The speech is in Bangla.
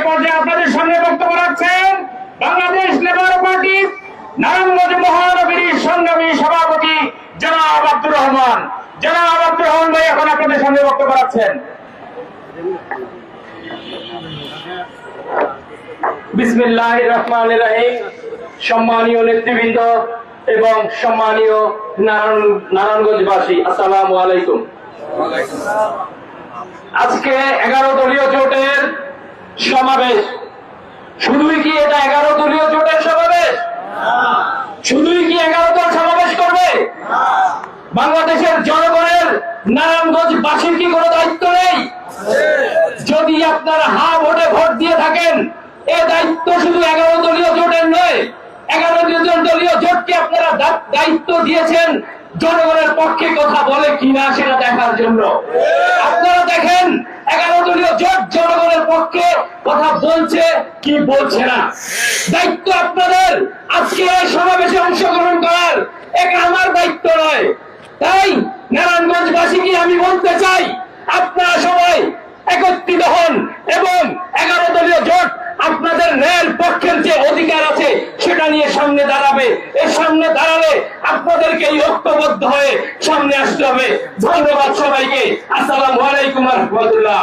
পর্যায়ে আপনাদের সামনে বক্তব্য রাখছেন বাংলাদেশ লেবার পার্টি নারায়ণগঞ্জ মহানগরীর সংগ্রামী সভাপতি জনাব আব্দুর রহমান। জনাব আব্দুর রহমান ভাই এখন আপনাদের সামনে বক্তব্য রাখছেন। বিসমিল্লাহির রহমানির রহিম। সম্মানীয় নেতৃবৃন্দ এবং সম্মানীয় নারায়ণগঞ্জবাসী, আসসালামু আলাইকুম। আজকে 11 দলীয় জোটের সমাবেশ। শুধুই কি এটা 11 দলীয় জোটের সমাবেশ? শুধুই কি 11 দল সমাবেশ করবে? বাংলাদেশের জনগণের, নারায়ণগঞ্জবাসীর কি কোনো দায়িত্ব নেই? যদি আপনারা হা ভোটে ভোট দিয়ে থাকেন, এ দায়িত্ব শুধু 11 দলীয় জোটের নয়। 11 দলীয় জোটকে আপনারা দায়িত্ব দিয়েছেন জনগণের পক্ষে কথা বলে কিনা সেটা দেখার জন্য। আপনারা দেখেন 11 দলীয় জোট জনগণের পক্ষে কথা বলছে কি বলছে না। দায়িত্ব আপনাদের আজকে এই সমাবেশে অংশগ্রহণ করার, এটা আমার দায়িত্ব নয়। তাই নারায়ণগঞ্জবাসীকে আমি বলতে চাই, আপনারা সবাই একত্রিত হন এবং 11 দলীয় জোট আপনাদের ন্যায়ের পক্ষের যে অধিকার আছে সেটা নিয়ে সামনে দাঁড়াবে। এই সামনে দাঁড়ালে আপনাদেরকে ঐক্যবদ্ধ হয়ে সামনে আসতে হবে। ধন্যবাদ সবাইকে। আসসালামু আলাইকুম ওয়া রাহমাতুল্লাহ।